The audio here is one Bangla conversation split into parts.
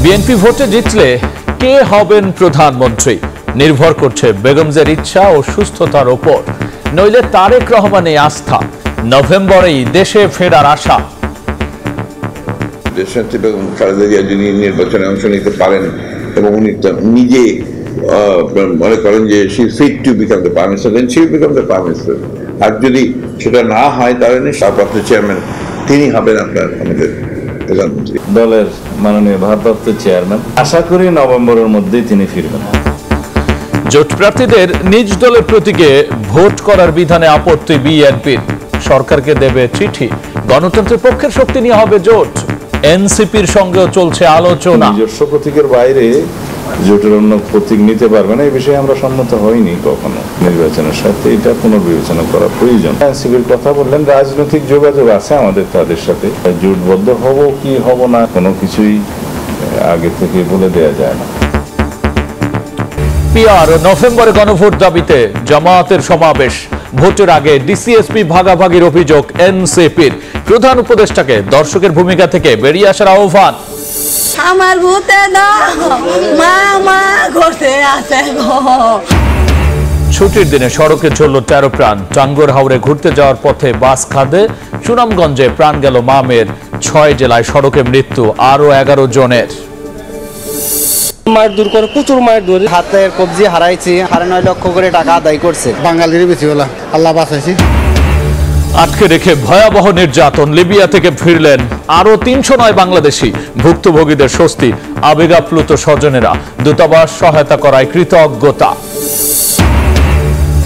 বিএনপি ভোটে জিতলে কে হবেন প্রধানমন্ত্রী নির্ভর করছে বেগম জিয়ার ইচ্ছা ও সুস্থতার উপর, নইলে তারেক রহমানে আস্থা। নভেম্বরেই দেশে ফেরার আশা। দেশনেত্রী বেগম খালেদা জিয়া যিনি নির্বাচনে অংশ নিতে পারেন এবং উনি নিজে মনে করেন যে she fit to become the prime minister, then she will become the prime minister. আর যদি সেটা না হয় তাহলে ভারপ্রাপ্ত চেয়ারম্যান তিনি হবেন আপনার আমাদের প্রধানমন্ত্রী। দলের মাননীয় ভারপ্রাপ্ত চেয়ারম্যান, আশা করি নভেম্বরের মধ্যেই তিনি ফিরবেন। জোট প্রার্থীদের নিজ দলের প্রতীকে ভোট করার বিধানে আপত্তি বিএনপির, সরকারকে দেবে চিঠি। গণতন্ত্রের পক্ষের শক্তি নিয়ে হবে জোট, এনসিপির সঙ্গেও চলছে আলোচনা। নিজস্ব প্রতীকের বাইরে জোটের অন্য প্রতীক নিতে পারবে না, এই বিষয়ে আমরা সম্মত হইনি কখনো। নির্বাচনের সাথে এটা পুনর্বিবেচনা করা প্রয়োজন। এনসিপির কথা বললেন, রাজনৈতিক যোগাযোগ আছে আমাদের তাদের সাথে, জোটবদ্ধ হব কি হব না কোনো কিছুই আগে থেকে বলে দেওয়া যায় না। পিআর নভেম্বরে গণভোট দাবিতে জামায়াতের সমাবেশ, ভোটের আগে ডিসিএসপি ভাগাভাগির অভিযোগ এনসিপির। প্রধান উপদেষ্টাকে দর্শকের ভূমিকা থেকে বেরিয়ে আসার আহ্বান। আমার ভূতে মা ঘটে আছে। ছুটির দিনে সড়কে চলল 13 প্রাণ। টাঙ্গুয়ার হাওরে ঘুরতে যাওয়ার পথে বাস খাদে, সুনামগঞ্জে প্রাণ গেল মা মেয়ের। 6 জেলায় সড়কে মৃত্যু আরো 11 জনের। মায়ের দূর করে প্রচুর মায়ের দূর, হাতের কবজি হারাইছি, 9.5 লক্ষ করে টাকা আদায় করছে। বাঙালির বেশি বলা, আল্লাহ বাঁচাইছি। আটকে রেখে ভয়াবহ নির্যাতন, লিবিয়া থেকে ফিরলেন আরো 309 বাংলাদেশি। ভুক্তভোগীদের স্বস্তি, আবেগাপ্লুত স্বজনেরা। দূতাবাস সহায়তা করায় কৃতজ্ঞতা।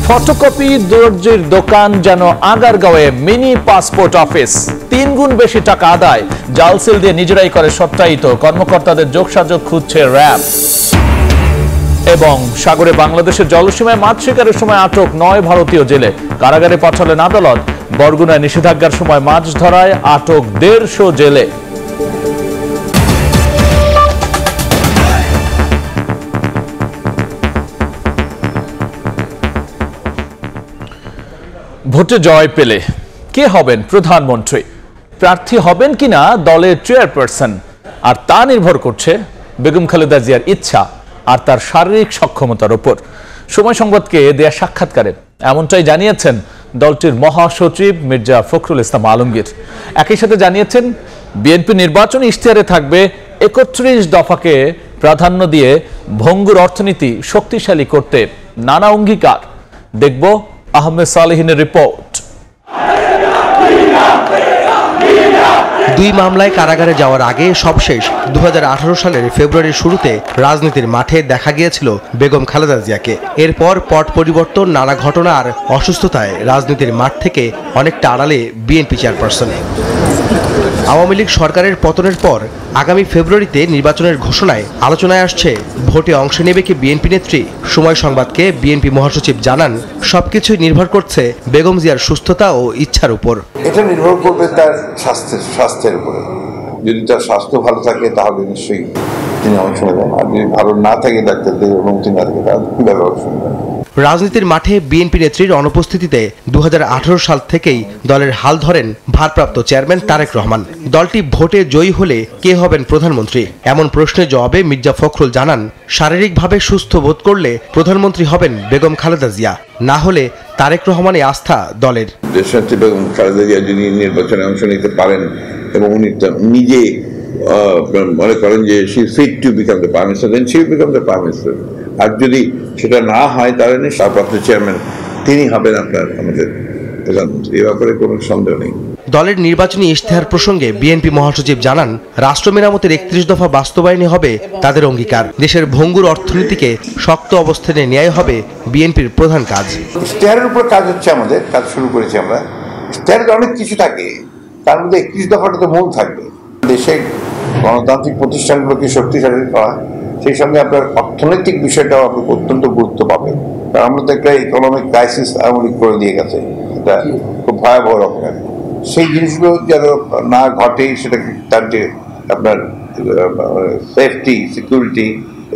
ফটোকপি দর্জির দোকান যেন আগারগাঁওয়ে মিনি পাসপোর্ট অফিস। 3 গুণ বেশি টাকা আদায়, জাল সিল দিয়ে নিজেরাই করে সত্যায়িত। কর্মকর্তাদের যোগসাযোগ খুঁজছে র্যাব। এবং সাগরে বাংলাদেশের জলসীমায় মাছ শিকারের সময় আটক 9 ভারতীয় জেলে, কারাগারে পাঠালেন আদালত। বরগুনায় নিষেধাজ্ঞার সময় মাছ ধরায় আটক 150 জেলে। ভোটে জয় পেলে কে হবেন প্রধানমন্ত্রী, প্রার্থী হবেন কিনা দলের চেয়ারপারসন, আর তা নির্ভর করছে বেগম খালেদা জিয়ার ইচ্ছা আর তার শারীরিক সক্ষমতার উপর। সময় সংবাদকে দেয়া সাক্ষাৎকারে এমনটাই জানিয়েছেন দলটির মহাসচিব মির্জা ফখরুল ইসলাম আলমগীর। একই সাথে জানিয়েছেন বিএনপি নির্বাচনী ইশতেহারে থাকবে 31 দফাকে প্রাধান্য দিয়ে ভঙ্গুর অর্থনীতি শক্তিশালী করতে নানা অঙ্গীকার। দেখব আহমেদ সালেহিনের রিপোর্ট। 2 মামলায় কারাগারে যাওয়ার আগে সবশেষ 2018 সালের ফেব্রুয়ারির শুরুতে রাজনীতির মাঠে দেখা গিয়েছিল বেগম খালেদা জিয়াকে। এরপর পট পরিবর্তন, নানা ঘটনা আর অসুস্থতায় রাজনীতির মাঠ থেকে অনেকটা আড়ালে বিএনপি চেয়ারপারসন। আওয়ামী লীগ সরকারের পতনের পর আগামী ফেব্রুয়ারিতে নির্বাচনের ঘোষণায় আলোচনায় আসছে ভোটে অংশ নেবে কি বিএনপি নেত্রী। সময় সংবাদকে বিএনপি মহাসচিব জানান, সবকিছুই নির্ভর করছে বেগম জিয়ার সুস্থতা ও ইচ্ছার উপর। এটা নির্ভর করবে তার স্বাস্থ্যের উপরে। যদি তার স্বাস্থ্য ভালো থাকে তাহলে নিশ্চয়ই তিনি অংশ নেবেন, আর যদি ভালো না থাকে, ডাক্তারদের অনুমতি না থাকে, তাহলে কিভাবে অংশ নেবেন। রাজনীতির মাঠে বিএনপি নেত্রীর অনুপস্থিতিতে 2018 সাল থেকেই দলের হাল ধরেন ভারপ্রাপ্ত চেয়ারম্যান তারেক রহমান। দলটি ভোটে জয়ী হলে কে হবেন প্রধানমন্ত্রী, এমন প্রশ্নের জবাবে মির্জা ফখরুল জানান, শারীরিকভাবে সুস্থ বোধ করলে প্রধানমন্ত্রী হবেন বেগম খালেদা জিয়া, না হলে তারেক রহমানে আস্থা দলের। দেশনেত্রী বেগম খালেদা জিয়া যিনি নির্বাচনে অংশ নিতে পারেন এবং উনি নিজে মনে করেন যে she fit to become the prime minister, then she will become the prime minister. আর যদি সেটা না হয় তাহলে ভারপ্রাপ্ত চেয়ারম্যান তিনি হবেন আপনার আমাদের প্রধানমন্ত্রী। এ ব্যাপারে কোনো সন্দেহ নেই। দলের নির্বাচনী ইশতেহার প্রসঙ্গে বিএনপি মহাসচিব জানান, রাষ্ট্র মেরামতের 31 দফা বাস্তবায়নে হবে তাদের অঙ্গীকার। দেশের ভঙ্গুর অর্থনীতিকে শক্ত অবস্থানে নেওয়াই হবে বিএনপির প্রধান কাজ। ইশতেহারের উপর কাজ হচ্ছে, আমাদের কাজ শুরু করেছি আমরা। ইশতেহারে অনেক কিছু থাকে, তার মধ্যে 31 দফাটা তো মূল থাকবে। দেশে গণতান্ত্রিক প্রতিষ্ঠানগুলোকে শক্তিশালী করা, সেই সঙ্গে আপনার অর্থনৈতিক বিষয়টাও আপনি অত্যন্ত গুরুত্ব পাবেন। কারণ আমরা তো একটা ইকোনমিক ক্রাইসিস আওয়ামী করে দিয়ে গেছে, এটা খুব ভয়াবহ রকমের। সেই জিনিসগুলো যেন না ঘটে, সেটা তার যে আপনার সেফটি, সিকিউরিটি,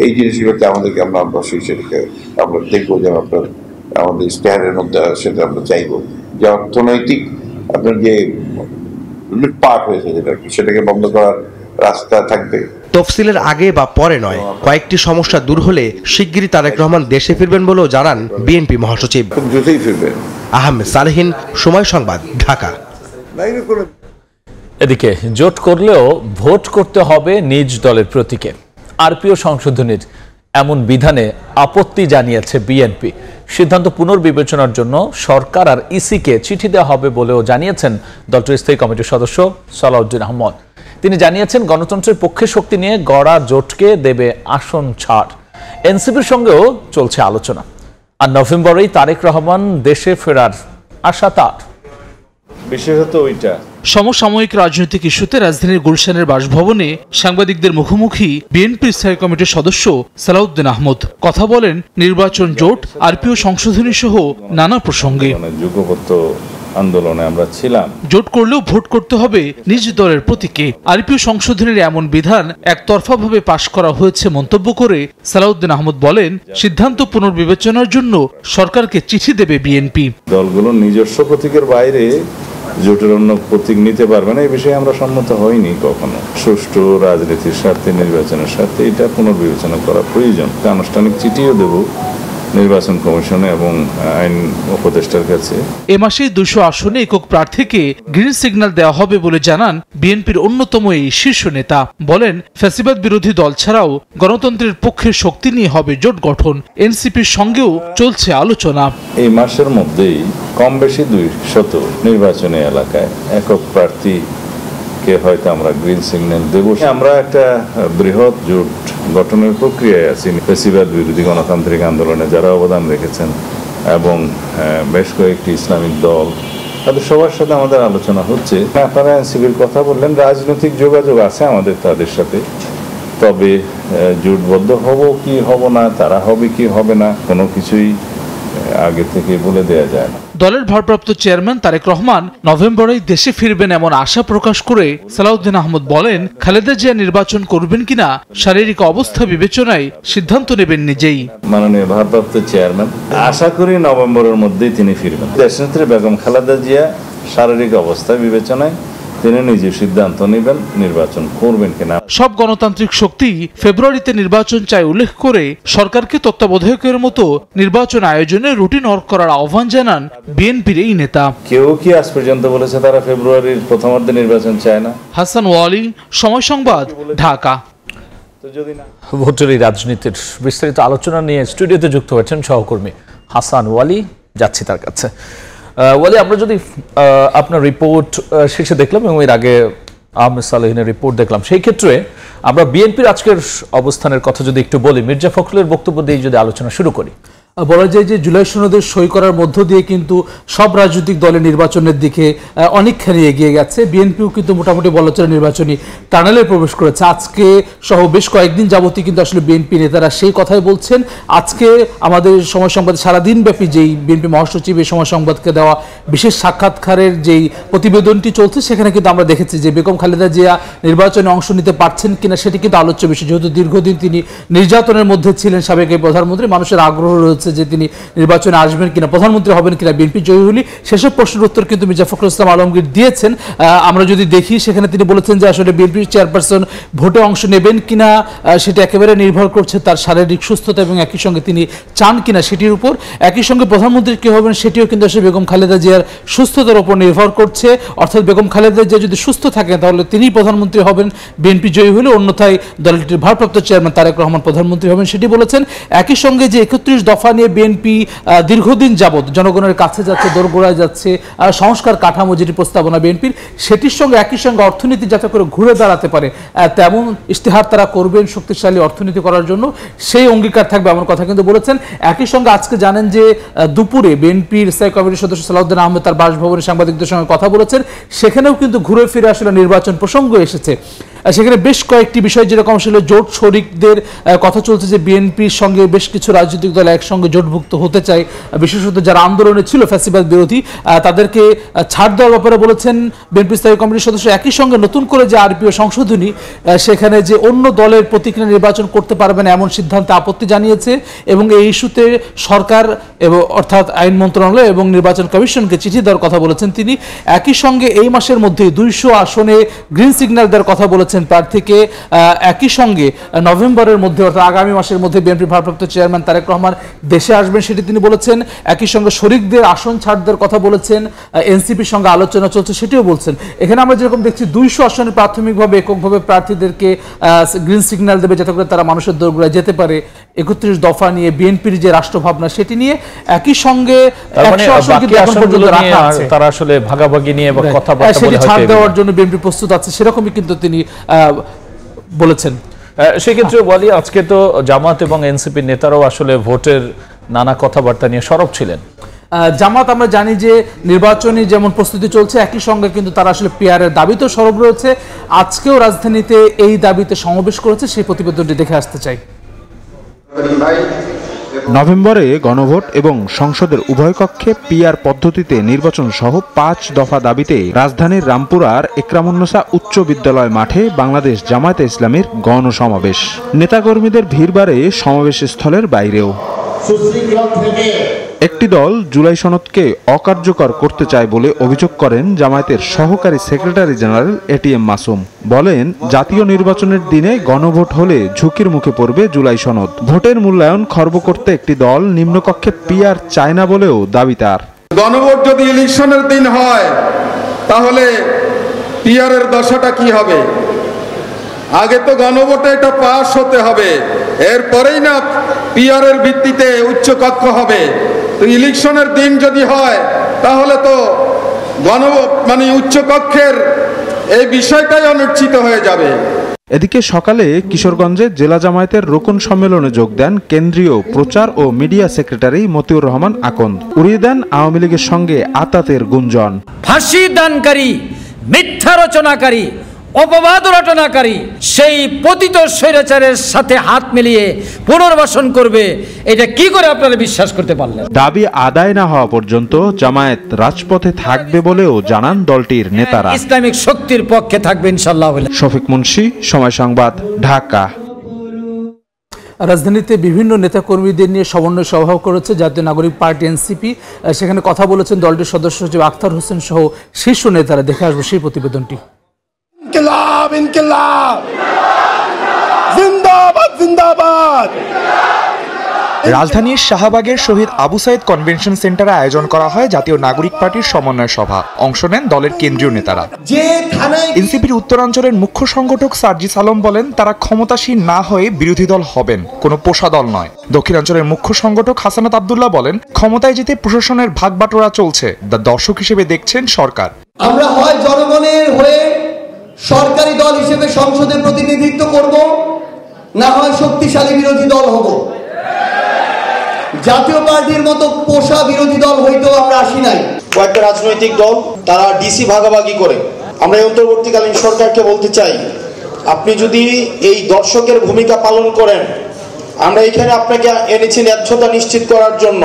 এই জিনিসগুলোকে আমাদেরকে আমরা অবশ্যই সেটাকে আমরা দেখবো যে আপনার আমাদের ইশতেহারের মধ্যে সেটা আমরা চাইবো যে অর্থনৈতিক আপনার যে লুটপাট হয়েছে যেটা, সেটাকে বন্ধ করার রাস্তা থাকবে। তফসিলের আগে বা পরে নয়, কয়েকটি সমস্যা দূর হলে শিগগিরই তারেক রহমান দেশে ফিরবেন বলেও জানান বিএনপি মহাসচিব। খুব দ্রুতই ফিরবেন। আহমেদ সালেহীন, সময় সংবাদ, ঢাকা। এদিকে জোট করলেও ভোট করতে হবে নিজ দলের প্রতীকে। আরপিও সংশোধনীর এমন বিধানে আপত্তি জানিয়েছে বিএনপি। সিদ্ধান্ত পুনর্বিবেচনার জন্য সরকার আর ইসিকে চিঠি দেওয়া হবে বলেও জানিয়েছেন দলটির স্থায়ী কমিটির সদস্য সালাউদ্দিন আহমদ। তিনি জানিয়েছেন, গণতন্ত্রের পক্ষে শক্তি নিয়ে গড়া জোটকে দেবে আসন ছাড়। এনসিপির সঙ্গেও চলছে আলোচনা। আর নভেম্বরেই তারেক রহমান দেশে ফেরার আশা তার। বিশেষত ওইটা সমসাময়িক রাজনৈতিক ইস্যুতে রাজধানীর গুলশানের বাসভবনে সাংবাদিকদের মুখোমুখি বিএনপির স্থায়ী কমিটির সদস্য সালাউদ্দিন আহমদ কথা বলেন নির্বাচন, জোট, আরপিও সংশোধনী সহ নানা প্রসঙ্গে। যুগপৎ আন্দোলনে আমরা ছিলাম। জোট করলেও ভোট করতে হবে নিজ দলের প্রতীকে। আরপিও সংশোধনের এমন বিধান একতরফাভাবে পাশ করা হয়েছে মন্তব্য করে সালাউদ্দিন আহমদ বলেন, সিদ্ধান্ত পুনর্বিবেচনার জন্য সরকারকে চিঠি দেবে বিএনপি। দলগুলো নিজস্ব প্রতীকের বাইরে জোটের অন্য প্রতীক নিতে পারবে না, এই বিষয়ে আমরা সম্মত হইনি কখনো। সুষ্ঠু রাজনীতির স্বার্থে, নির্বাচনের স্বার্থে এটা পুনর্বিবেচনা করা প্রয়োজন। আনুষ্ঠানিক চিঠিও দেব নির্বাচন কমিশনে এবং আইন উপদেষ্টার কাছে। এ মাসে 200 আসনে একক প্রার্থীকে গ্রিন সিগন্যাল দেওয়া হবে বলে জানান বিএনপির অন্যতম এই শীর্ষ নেতা। বলেন, ফ্যাসিবাদ বিরোধী দল ছাড়াও গণতন্ত্রের পক্ষে শক্তি নিয়ে হবে জোট গঠন। এনসিপির সঙ্গেও চলছে আলোচনা। এই মাসের মধ্যেই কম বেশি 200 নির্বাচনী এলাকায় একক প্রার্থীকে হয়তো আমরা গ্রিন সিগন্যাল দেব। আমরা একটা বৃহৎ জোট গঠনের প্রক্রিয়ায় আছি। ফ্যাসিবাদ বিরোধী গণতান্ত্রিক আন্দোলনে যারা অবদান রেখেছেন এবং বেশ কয়েকটি ইসলামিক দল, তাদের সবার সাথে আমাদের আলোচনা হচ্ছে। আপনারা এনসিপির কথা বললেন, রাজনৈতিক যোগাযোগ আছে আমাদের তাদের সাথে। তবে জোটবদ্ধ হব কি হব না, তারা হবে কি হবে না, কোনো কিছুই আগে থেকে বলে দেয়া যায় না। দলের ভারপ্রাপ্ত চেয়ারম্যান তারেক রহমান নভেম্বরেই দেশে ফিরবেন এমন আশা প্রকাশ করে সালাউদ্দিন আহমদ বলেন, খালেদা জিয়া নির্বাচন করবেন কিনা শারীরিক অবস্থা বিবেচনায় সিদ্ধান্ত নেবেন নিজেই। মাননীয় ভারপ্রাপ্ত চেয়ারম্যান আশা করি নভেম্বরের মধ্যেই তিনি ফিরবেন। দেশনেত্রী বেগম খালেদা জিয়া শারীরিক অবস্থা বিবেচনায় তিনি নিজে সিদ্ধান্ত নেবেন নির্বাচন করবেন কিনা। সব গণতান্ত্রিক শক্তি ফেব্রুয়ারিতে নির্বাচন চায় উল্লেখ করে সরকারকে তত্ত্বাবধায়কের মতো নির্বাচন আয়োজনে রুটিন ওয়ার্ক করার আহ্বান জানান বিএনপির এই নেতা। কেউ কি আজ পর্যন্ত বলেছে তারা ফেব্রুয়ারির প্রথমার্ধে নির্বাচন চায় না? হাসান ওয়ালি, সময় সংবাদ, ঢাকা। ভোটের এই রাজনীতির বিস্তারিত আলোচনা নিয়ে স্টুডিওতে যুক্ত হয়েছেন সহকর্মী হাসান ওয়ালি। যাচ্ছি তার কাছে। ওয়ালি, আমরা যদি আপনার রিপোর্ট শেষে দেখলাম এবং এর আগে আহমেদ সালেহিনের রিপোর্ট দেখলাম, সেই ক্ষেত্রে আমরা বিএনপির আজকের অবস্থানের কথা যদি একটু বলি, মির্জা ফখরুলের বক্তব্য দিয়ে যদি আলোচনা শুরু করি। বলা যায় যে জুলাই সনদে সই করার মধ্য দিয়ে কিন্তু সব রাজনৈতিক দলের নির্বাচনের দিকে অনেকখানি এগিয়ে গেছে। বিএনপিও কিন্তু মোটামুটি বলা চলে নির্বাচনী টানেলে প্রবেশ করেছে। আজকে সহ বেশ কয়েকদিন যাবতীয় কিন্তু আসলে বিএনপি নেতারা সেই কথাই বলছেন। আজকে আমাদের সময় সংবাদ সারাদিন ব্যাপী যেই বিএনপি মহাসচিব এই সময় সংবাদকে দেওয়া বিশেষ সাক্ষাৎকারের যেই প্রতিবেদনটি চলছে, সেখানে কিন্তু আমরা দেখেছি যে বেগম খালেদা জিয়া নির্বাচনে অংশ নিতে পারছেন কিনা সেটি কিন্তু আলোচ্য বিষয়। যেহেতু দীর্ঘদিন তিনি নির্যাতনের মধ্যে ছিলেন, সাবেক এই প্রধানমন্ত্রী, মানুষের আগ্রহ রয়েছে যে তিনি নির্বাচনে আসবেন কিনা, প্রধানমন্ত্রী হবেন কিনা, বিএনপি জয়ী হলে, সেসব প্রশ্নের উত্তর কিন্তু মির্জা ফখরুল ইসলাম আলমগীর দিয়েছেন। আমরা যদি দেখি, সেখানে তিনি বলেছেন যে আসলে বিএনপি চেয়ারপারসন ভোটে অংশ নেবেন কিনা সেটা একেবারে নির্ভর করছে তার শারীরিক সুস্থতা এবং একই সঙ্গে তিনি চান কিনা সেটির উপর। একই সঙ্গে প্রধানমন্ত্রী কে হবেন সেটিও কিন্তু আসলে বেগম খালেদা জিয়ার সুস্থতার উপর নির্ভর করছে। অর্থাৎ বেগম খালেদা জিয়া যদি সুস্থ থাকেন তাহলে তিনি প্রধানমন্ত্রী হবেন বিএনপি জয়ী হলে, অন্যথায় দলটির ভারপ্রাপ্ত চেয়ারম্যান তারেক রহমান প্রধানমন্ত্রী হবেন সেটি বলেছেন। একই সঙ্গে যে 31 দফা নিয়ে বিএনপি দীর্ঘদিন যাবৎ জনগণের কাছে যাচ্ছে, দোরগোড়ায় যাচ্ছে, সংস্কার কাঠামো যেটি প্রস্তাবনা বিএনপির, সেটির সঙ্গে একই সঙ্গে অর্থনীতি যাতে করে ঘুরে দাঁড়াতে পারে তেমন ইশতেহার তারা করবেন শক্তিশালী অর্থনীতি করার জন্য, সেই অঙ্গীকার থাকবে এমন কথা কিন্তু বলেছেন। একই সঙ্গে আজকে জানেন যে দুপুরে বিএনপির স্থায়ী কমিটির সদস্য সালাউদ্দিন আহমেদ তার বাসভবনে সাংবাদিকদের সঙ্গে কথা বলেছেন। সেখানেও কিন্তু ঘুরে ফিরে আসলে নির্বাচন প্রসঙ্গ এসেছে। সেখানে বেশ কয়েকটি বিষয়, যেরকম আসলে জোট শরিকদের কথা চলছে যে বিএনপির সঙ্গে বেশ কিছু রাজনৈতিক দল একসঙ্গে জোটভুক্ত হতে চায়, বিশেষত যারা আন্দোলনে ছিল ফ্যাসিবাদ বিরোধী, তাদেরকে ছাড় দেওয়ার ব্যাপারে বলেছেন বিএনপি স্থায়ী কমিটির সদস্য। একই সঙ্গে নতুন করে যে আরপিও সংশোধনী, সেখানে যে অন্য দলের প্রতীক নিয়ে নির্বাচন করতে পারবে না এমন সিদ্ধান্তে আপত্তি জানিয়েছে এবং এই ইস্যুতে সরকার এবং অর্থাৎ আইন মন্ত্রণালয় এবং নির্বাচন কমিশনকে চিঠি দেওয়ার কথা বলেছেন তিনি। একই সঙ্গে এই মাসের মধ্যে 200 আসনে গ্রিন সিগন্যাল দেওয়ার কথা বলেছেন করেছেন প্রার্থীকে একই সঙ্গে নভেম্বরের মধ্যে অর্থাৎ আগামী মাসের মধ্যে বিএনপির ভারপ্রাপ্ত চেয়ারম্যান তারেক রহমান দেশে আসবেন সেটি তিনি বলেছেন। একই সঙ্গে শরিকদের আসন ছাড় দেওয়ার কথা বলেছেন, এনসিপির সঙ্গে আলোচনা চলছে সেটিও বলছেন। এখানে আমরা যেরকম দেখছি 200 আসনে প্রাথমিকভাবে এককভাবে প্রার্থীদেরকে গ্রিন সিগন্যাল দেবে যাতে করে তারা মানুষের দোরগোড়ায় যেতে পারে। 31 দফা নিয়ে বিএনপির যে রাষ্ট্রভাবনা সেটি নিয়ে একই সঙ্গে 100 আসন কিন্তু এখন পর্যন্ত রাখা আছে, তারা আসলে ভাগাভাগি নিয়ে কথাবার্তা বলে ছাড় দেওয়ার জন্য বিএনপি প্রস্তুত আছে সেরকমই কিন্তু তিনি বলেছেন। সেক্ষেত্রে বলি আজকে তো জামাত এবং এনসিপির নেতারাও আসলে ভোটের নানা কথাবার্তা নিয়ে সরব ছিলেন। জামাত আমরা জানি যে নির্বাচনী যেমন প্রস্তুতি চলছে একই সঙ্গে কিন্তু তারা আসলে পিআরের দাবিতেও সরব রয়েছে। আজকেও রাজধানীতে এই দাবিতে সমাবেশ করেছে, সেই প্রতিবেদনটি দেখে আসতে চাই। নভেম্বরে গণভোট এবং সংসদের উভয় কক্ষে পিআর পদ্ধতিতে নির্বাচন সহ 5 দফা দাবিতে রাজধানীর রামপুরার একরামুন্নসা উচ্চ বিদ্যালয় মাঠে বাংলাদেশ জামায়াতে ইসলামীর গণসমাবেশ। নেতাকর্মীদের ভিড় বাড়ে সমাবেশ স্থলের বাইরেও। একটি দল জুলাই সনদকে অকার্যকর করতে চায় বলে অভিযোগ করেন জামায়াতের সহকারী সেক্রেটারি জেনারেল এটিএম মাসুম। বলেন, জাতীয় নির্বাচনের দিনে গণভোট হলে ঝুঁকির মুখে পড়বে জুলাই সনদ। ভোটের মূল্যায়ন খর্ব করতে একটি দল নিম্নকক্ষে পিআর চায় না বলেও দাবি তার। গণভোট যদি ইলেকশনের দিন হয় তাহলে পিআরের দশাটা কি হবে? আগে তো গণভোটে এটা পাস হতে হবে, এরপরেই না পিআরের ভিত্তিতে উচ্চ কক্ষ হবে। তো ইলেকশনের দিন যদি হয় তাহলে তো উচ্চ কক্ষের এই বিষয়টাই অনিশ্চিত হয়ে যাবে। এদিকে সকালে কিশোরগঞ্জে জেলা জামায়াতের রোকন সম্মেলনে যোগ দেন কেন্দ্রীয় প্রচার ও মিডিয়া সেক্রেটারি মতিউর রহমান আকন্দ। উড়িয়ে দেন আওয়ামী লীগের সঙ্গে আতাতের গুঞ্জন। ফাঁসি দানকারী, মিথ্যা রচনাকারী, অপবাদ রটনাকারী সেই পতিত স্বৈরাচারের সাথে হাত মিলিয়ে পুনর্বাসন করবে, এটা কি করে আপনারা বিশ্বাস করতে পারলেন? দাবি আদায় না হওয়া পর্যন্ত জামায়াত রাজপথে থাকবে বলেও জানান দলটির নেতারা। ইসলামিক শক্তির পক্ষে থাকবে ইনশাআল্লাহ। শফিক মুন্সি, সময় সংবাদ, ঢাকা। রাজধানীতে বিভিন্ন নেতাকর্মীদের নিয়ে সমন্বয় সভা করেছে জাতীয় নাগরিক পার্টি এনসিপি। সেখানে কথা বলেছেন দলটির সদস্য সচিব আখতার হোসেন সহ শীর্ষ নেতারা। দেখে আসবো সেই প্রতিবেদনটি। ইনকিলাব ইনকিলাব, জিন্দাবাদ জিন্দাবাদ। রাজধানীর শাহবাগের শহীদ আবু সাইদ কনভেনশন সেন্টারে আয়োজন করা হয় জাতীয় নাগরিক পার্টির সমন্বয় সভা। অংশ নেন দলের কেন্দ্রীয় নেতারা। এনসিপির উত্তরাঞ্চলের মুখ্য সংগঠক সার্জিস আলম বলেন, তারা ক্ষমতাসীন না হয়ে বিরোধী দল হবেন, কোনো পোষা দল নয়। দক্ষিণাঞ্চলের মুখ্য সংগঠক হাসানাত আব্দুল্লাহ বলেন, ক্ষমতায় যেতে প্রশাসনের ভাগবাটোয়ারা চলছে, দর্শক হিসেবে দেখছেন সরকার। আমরা হয় জনগণের হয়ে সরকারি দল হিসেবে সংসদে প্রতিনিধিত্ব করব, না হয় শক্তিশালী বিরোধী দল হব। জাতীয় পার্টির মতো পোষা বিরোধী দল হইতেও আমরা আসি নাই। কয়েকটা রাজনৈতিক দল তারা ডিসি ভাগাভাগি করে। আমরা এই অন্তর্বর্তীকালীন সরকারকে বলতে চাই, আপনি যদি এই দর্শকের ভূমিকা পালন করেন, আমরা এখানে আপনাকে এনেছি ন্যায্যতা নিশ্চিত করার জন্য,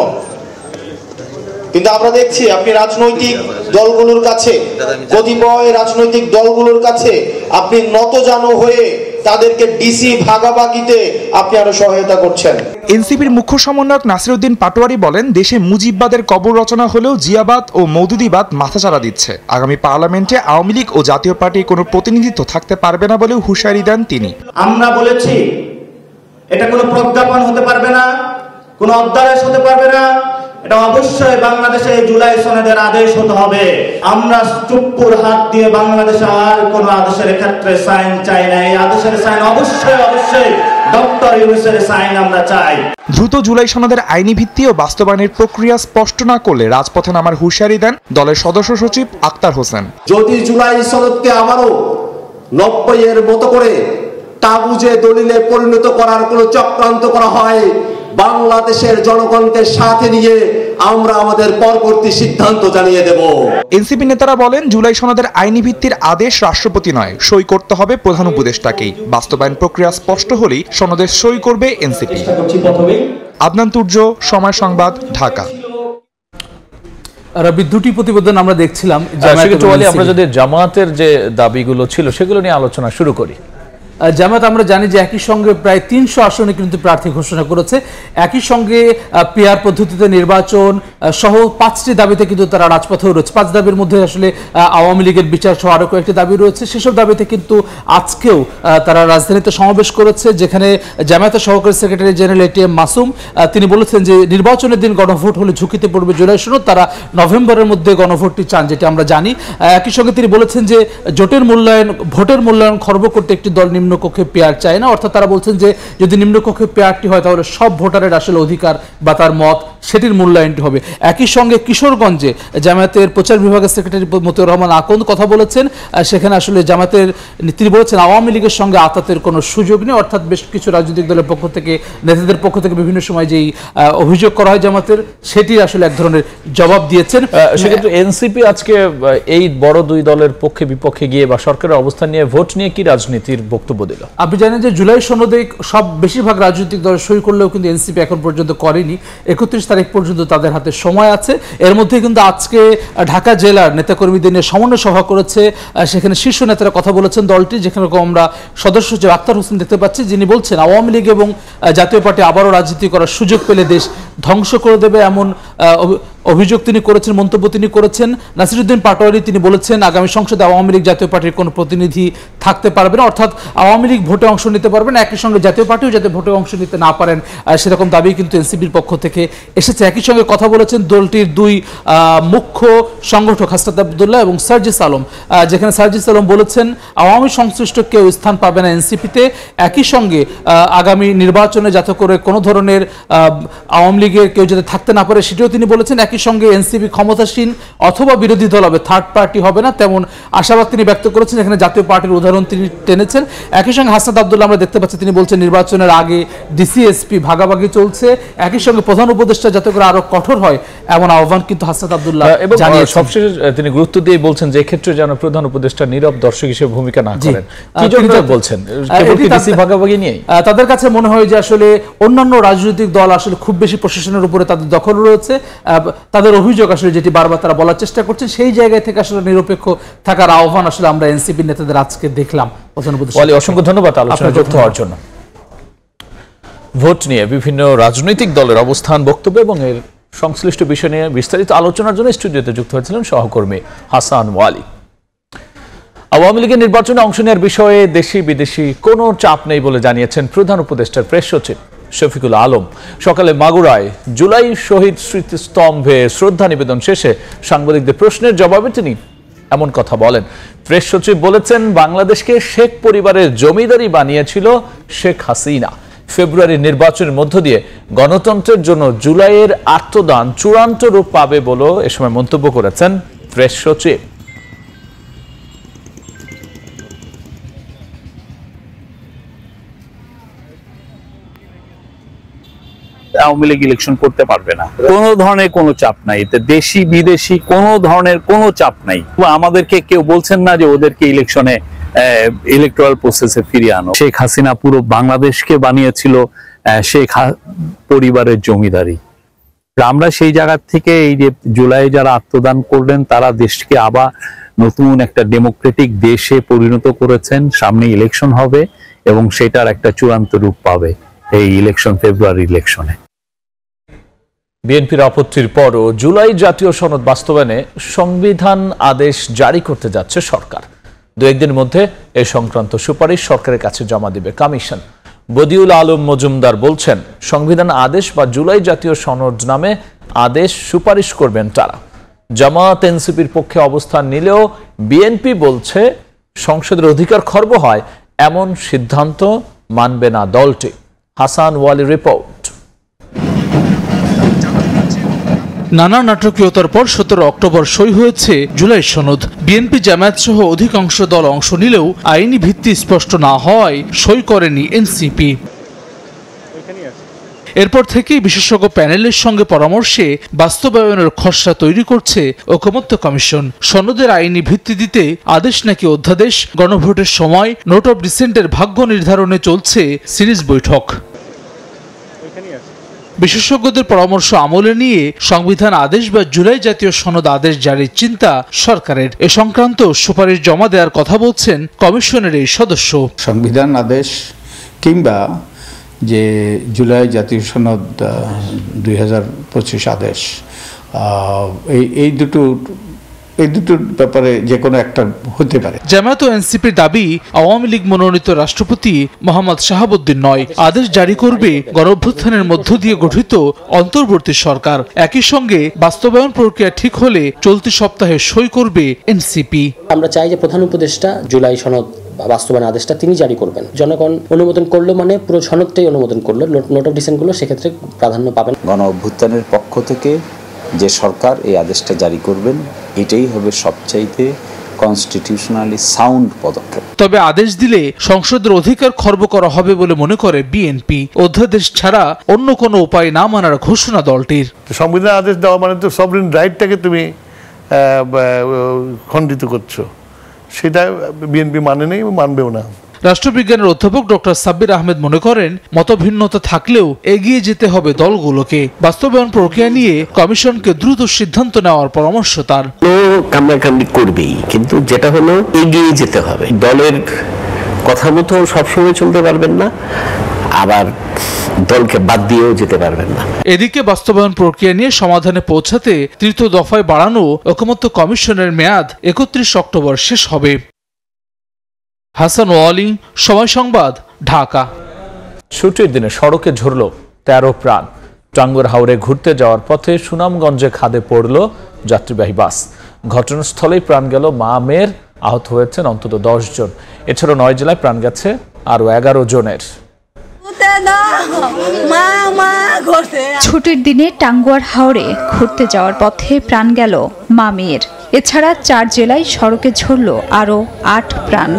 কিন্তু আমরা দেখছি আপনি রাজনৈতিক দলগুলোর কাছে, কতিপয় রাজনৈতিক দলগুলোর কাছে আপনি নতজানু হয়ে তাদেরকে ডিসি ভাগাভাগিতে আপনি আরো সহায়তা করছেন। এনসিপির মুখ্য সমন্বয়ক নাসিরউদ্দিন পাটোয়ারি বলেন, দেশে মুজিববাদের কবর রচনা হলেও জিয়াবাদ ও মওদুদিবাদ মাথাচাড়া দিচ্ছে। আগামী পার্লামেন্টে আওয়ামী লীগ ও জাতীয় পার্টির কোনো প্রতিনিধিত্ব থাকতে পারবে না বলেও হুঁশিয়ারি দেন তিনি। আমরা বলেছি এটা কোনো প্রজ্ঞাপন হতে পারবে না, কোনো অধ্যাদেশ হতে পারবে না, এটা অবশ্যই বাংলাদেশে জুলাই সনদের আদেশ হতে হবে। আমরা চুপ্পুর হাত দিয়ে বাংলাদেশে আর কোন আদেশের ক্ষেত্রে সাইন চাই না। এই আদেশের সাইন অবশ্যই ডক্টর ইউনূসের সাইন আমরা চাই। দ্রুত জুলাই সনদের আইনি ভিত্তি ও বাস্তবায়নের প্রক্রিয়া স্পষ্ট না করলে রাজপথে নামার হুঁশিয়ারি দেন দলের সদস্য সচিব আখতার হোসেন। যদি জুলাই সনদকে আবারও 90-এর মতো করে তাগুজে দলিলে পরিণত করার কোনো চক্রান্ত করা হয়, বাংলাদেশের জনগণকে সাথে নিয়ে আমরা আমাদের পরবর্তী সিদ্ধান্ত জানিয়ে দেব। এনসিপি নেতারা বলেন, জুলাই সনদের আইনি ভিত্তির আদেশ রাষ্ট্রপতি নয়, সই করতে হবে প্রধান উপদেষ্টাকেই। বাস্তবায়ন প্রক্রিয়া স্পষ্ট হলেই সনদে সই করবে এনসিপি। আদনান তুর্য, সময় সংবাদ, ঢাকা। দুটি প্রতিবেদন আমরা দেখছিলাম। আমরা যদি জামায়াতের যে দাবিগুলো ছিল সেগুলো নিয়ে আলোচনা শুরু করি। জামাত আমরা জানি যে একই সঙ্গে প্রায় 300 আসনে কিন্তু প্রার্থী ঘোষণা করেছে। একই সঙ্গে পিআর পদ্ধতিতে নির্বাচন সহ 5টি দাবিতে কিন্তু তারা রাজপথেও রয়েছে। 5 দাবির মধ্যে আসলে আওয়ামী লীগের বিচার সহ আরো কয়েকটি দাবি রয়েছে। সেসব দাবিতে কিন্তু আজকেও তারা রাজধানীতে সমাবেশ করেছে, যেখানে জামায়াতের সহকারী সেক্রেটারি জেনারেল এটিএম মাসুম তিনি বলেছেন যে নির্বাচনের দিন গণভোট হলে ঝুঁকিতে পড়বে জুলাই সনদ, তারা নভেম্বরের মধ্যে গণভোটটি চান, যেটা আমরা জানি। একই সঙ্গে তিনি বলেছেন যে ভোটের মূল্যায়ন খর্ব করতে একটি দল নিম্নকক্ষে পেয়ার চায় না, অর্থাৎ তারা বলছেন যে যদি নিম্নকক্ষে পেয়ারটি হয় তাহলে সব ভোটারের আসলে অধিকার বা তার মত সেটির মূল্যায়নটি হবে। একই সঙ্গে কিশোরগঞ্জে জামায়াতের প্রচার বিভাগের সেক্রেটারি মতিউর রহমান আকন্দ কথা বলেছেন, সেখানে আসলে জামায়াতের তিনি বলেছেন আওয়ামী লীগের সঙ্গে আতাতের কোনো সুযোগ নেই, অর্থাৎ বেশ কিছু রাজনৈতিক দলের পক্ষ থেকে নেতাদের পক্ষ থেকে বিভিন্ন সময় যেই অভিযোগ করা হয় জামায়াতের, সেটি আসলে এক ধরনের জবাব দিয়েছেন। সেক্ষেত্রে এনসিপি আজকে এই বড় দুই দলের পক্ষে বিপক্ষে গিয়ে বা সরকারের অবস্থান নিয়ে ভোট নিয়ে কি রাজনীতির বক্তব্য দিল? আপনি জানেন যে জুলাই সনদে বেশিরভাগ রাজনৈতিক দল সই করলেও কিন্তু এনসিপি এখন পর্যন্ত করেনি। 31 তারিখ পর্যন্ত তাদের হাতে সময় আছে। এর মধ্যে কিন্তু আজকে ঢাকা জেলার নেতাকর্মীদের নিয়ে সমন্বয় সভা করেছে, সেখানে শীর্ষ নেতারা কথা বলেছেন দলটি, যেখানে আমরা সদস্য সচিব আক্তার হোসেন দেখতে পাচ্ছি, যিনি বলছেন আওয়ামী লীগ এবং জাতীয় পার্টি আবারও রাজনীতি করার সুযোগ পেলে দেশ ধ্বংস করে দেবে, এমন অভিযোগ তিনি করেছেন, মন্তব্য তিনি করেছেন। নাসিরউদ্দিন পাটোয়ারি তিনি বলেছেন আগামী সংসদে আওয়ামী লীগ জাতীয় পার্টির কোনো প্রতিনিধি থাকতে পারবে না, অর্থাৎ আওয়ামী লীগ ভোটে অংশ নিতে পারবে না, একই সঙ্গে জাতীয় পার্টিও যাতে ভোটে অংশ নিতে না পারেন সেরকম দাবি কিন্তু এনসিপির পক্ষ থেকে এসেছে। একই সঙ্গে কথা বলেছেন দলটির দুই মুখ্য সংগঠক হাসনাত আব্দুল্লাহ এবং সার্জিস আলম, যেখানে সার্জিস আলম বলেছেন আওয়ামী সংশ্লিষ্ট কেউ স্থান পাবে না এনসিপিতে। একই সঙ্গে আগামী নির্বাচনে যাতে করে কোনো ধরনের আওয়ামী লীগের কেউ যাতে থাকতে না পারে সেটিও তিনি বলেছেন। একই সঙ্গে এনসিপি ক্ষমতাসীন অথবা বিরোধী দল হবে, থার্ড পার্টি হবে না, তেমন আশাবাদ তিনি ব্যক্ত করেছেন। এখানে জাতীয় পার্টির উদাহরণ তিনি টেনেছেন। একই সঙ্গে হাসনাত আব্দুল্লাহ আমরা দেখতে পাচ্ছি তিনি বলছেন নির্বাচনের আগে ডিসিএসপি ভাগাভাগি চলছে, একই সঙ্গে প্রধান উপদেষ্টা যাতে করে আরো কঠোর হয় এমন আহ্বান কিন্তু হাসনাত আব্দুল্লাহ জানিয়েছেন। সবশেষে তিনি গুরুত্ব দিয়ে বলছেন যে ক্ষেত্রে যেন প্রধান উপদেষ্টা নীরব দর্শক হিসেবে ভূমিকা না করেন। কি জন্য বলছেন? ডিসি ভাগাভাগি নিয়ে তাদের কাছে মনে হয় যে আসলে অন্যান্য রাজনৈতিক দল আসলে খুব বেশি প্রশাসনের উপরে তাদের দখল রয়েছে, তাদের অভিযোগ আসলে যেটি বারবার তারা বলার চেষ্টা করছে, সেই জায়গায় থেকে আসলে নিরপেক্ষ থাকার আহ্বান আসলে আমরা এনসিপি নেতাদের আজকে দেখলাম। অসংখ্য ধন্যবাদ আলোচনায় যুক্ত হওয়ার জন্য। ভোট নিয়ে বিভিন্ন রাজনৈতিক দলের অবস্থান, বক্তব্য এবং এর সংশ্লিষ্ট বিষয় নিয়ে বিস্তারিত আলোচনার জন্য স্টুডিওতে যুক্ত হয়েছিলেন সহকর্মী হাসান ওয়ালি। আওয়ামী লীগের নির্বাচনে অংশ নেওয়ার বিষয়ে দেশি বিদেশি কোনো চাপ নেই বলে জানিয়েছেন প্রধান উপদেষ্টার প্রেস সচিব শফিকুল আলম। সকালে মাগুরায় জুলাই শহীদ স্মৃতিস্তম্ভে শ্রদ্ধা নিবেদন শেষে সাংবাদিকদের প্রশ্নের জবাবে তিনি এমন কথা বলেন। প্রেস সচিব বলেছেন বাংলাদেশকে শেখ পরিবারের জমিদারি বানিয়েছিল শেখ হাসিনা। ফেব্রুয়ারির নির্বাচনের মধ্য দিয়ে গণতন্ত্রের জন্য জুলাইয়ের আত্মদান চূড়ান্ত রূপ পাবে বলে এ সময় মন্তব্য করেছেন প্রেস সচিব। আওয়ামী লীগ ইলেকশন করতে পারবে না, কোনো ধরনের কোনো চাপ নাই, এতে দেশি বিদেশি কোনো ধরনের কোনো চাপ নাই। আমাদেরকে কেউ বলছেন না যে ওদেরকে ইলেকশনে ইলেকট্রাল প্রসেসে ফিরিয়ে আনো। শেখ হাসিনা পুরো বাংলাদেশকে বানিয়েছিল শেখ পরিবারের জমিদারি। আমরা সেই জায়গা থেকে এই যে জুলাই যারা আত্মদান করলেন তারা দেশকে আবার নতুন একটা ডেমোক্রেটিক দেশে পরিণত করেছেন। সামনে ইলেকশন হবে এবং সেটার একটা চূড়ান্ত রূপ পাবে এই ইলেকশন, ফেব্রুয়ারি ইলেকশনে। বিএনপির আপত্তির পরও জুলাই জাতীয় সনদ বাস্তবায়নে সংবিধান আদেশ জারি করতে যাচ্ছে সরকার। দু একদিনের মধ্যে এ সংক্রান্ত সুপারিশ সরকারের কাছে জমা দেবে কমিশন। বদিউল আলম মজুমদার বলছেন সংবিধান আদেশ বা জুলাই জাতীয় সনদ নামে আদেশ সুপারিশ করবেন তারা। জামায়াত এনসিপির পক্ষে অবস্থান নিলেও বিএনপি বলছে সংসদের অধিকার খর্ব হয় এমন সিদ্ধান্ত মানবে না দলটি। হাসান ওয়ালি রিপোর্ট। নানা নাটকীয়তার পর 17 অক্টোবর সই হয়েছে জুলাই সনদ। বিএনপি জামায়াত সহ অধিকাংশ দল অংশ নিলেও আইনি ভিত্তি স্পষ্ট না হওয়ায় সই করেনি এনসিপি। এরপর থেকেই বিশেষজ্ঞ প্যানেলের সঙ্গে পরামর্শে বাস্তবায়নের খসড়া তৈরি করছে ঐকমত্য কমিশন। সনদের আইনি ভিত্তি দিতে আদেশ নাকি অধ্যাদেশ, গণভোটের সময় নোট অব ডিসেন্টের ভাগ্য নির্ধারণে চলছে সিরিজ বৈঠক। বিশেষজ্ঞদের পরামর্শ আমলে নিয়ে সংবিধান আদেশ বা জুলাই জাতীয় সনদ আদেশ জারির চিন্তা সরকারের। এ সংক্রান্ত সুপারিশ জমা দেওয়ার কথা বলছেন কমিশনের এই সদস্য। সংবিধান আদেশ কিংবা যে জুলাই জাতীয় সনদ 2025 আদেশ, এই দুটোর ব্যাপারে যে কোনো একটা হতে পারে। জামায়াত ও এনসিপির দাবি, আওয়ামী লীগ মনোনীত রাষ্ট্রপতি মোহাম্মদ শাহাবুদ্দিন নয়, আদেশ জারি করবে গণঅভ্যুত্থানের মধ্য দিয়ে গঠিত অন্তর্বর্তী সরকার। একই সঙ্গে বাস্তবায়ন প্রক্রিয়া ঠিক হলে চলতি সপ্তাহে সই করবে এনসিপি। আমরা চাই যে প্রধান উপদেষ্টা জুলাই সনদ বাস্তবায়ন আদেশটা তিনি জারি করবেন। জনগণ অনুমোদন করলো মানে পুরো সনদটাই অনুমোদন করলো, নোট অফ ডিসেন্টগুলো সেক্ষেত্রে প্রাধান্য পাবেন। গণঅভ্যুত্থানের পক্ষ থেকে যে সরকার এই আদেশটা জারি করবেন, এটাই হবে সবচাইতে কনস্টিটিউশনালি সাউন্ড পদক্ষেপ। তবে আদেশ দিলে সংসদের অধিকার খর্ব করা হবে বলে মনে করে বিএনপি। অধ্যাদেশ ছাড়া অন্য কোনো উপায় না মানার ঘোষণা দলটির। সংবিধান আদেশ দেওয়া মানে তো সভরেন রাইটটাকে তুমি খণ্ডিত করছো, সেটা বিএনপি মানে নেই, মানবেও না। রাষ্ট্রবিজ্ঞানের অধ্যাপক ডক্টর সাব্বির আহমেদ মনে করেন, মতভিন্নতা থাকলেও এগিয়ে যেতে হবে দলগুলোকে। বাস্তবায়ন প্রক্রিয়া নিয়ে কমিশনকে দ্রুত সিদ্ধান্ত নেওয়ার পরামর্শ তার। কামড়াকামড়ি করবেই, কিন্তু যেটা হলো এগিয়ে যেতে হবে। দলের কথা মতো সবসময় চলতে পারবেন না, আবার দলকে বাদ দিয়েও যেতে পারবেন না। এদিকে বাস্তবায়ন প্রক্রিয়া নিয়ে সমাধানে পৌঁছাতে তৃতীয় দফায় বাড়ানো ঐকমত্য কমিশনের মেয়াদ 31 অক্টোবর শেষ হবে। হাসান ওয়ালি, সময় সংবাদ, ঢাকা। ছুটির দিনে সড়কে ঝরল 13 প্রাণ। টাঙ্গুয়ার হাওরে ঘুরতে যাওয়ার পথে সুনামগঞ্জে খাদে পড়ল যাত্রীবাহী বাস। ঘটনাস্থলেই প্রাণ গেল মা মেয়ের, আহত হয়েছেন অন্তত 10 জন। এছাড়াও 9 জেলায় প্রাণ গেছে আরও 11 জনের। ছুটির দিনে টাঙ্গুয়ার হাওরে ঘুরতে যাওয়ার পথে প্রাণ গেল মা মেয়ের। এছাড়া 4 জেলায় সড়কে ঝরল আরও 8 প্রাণ।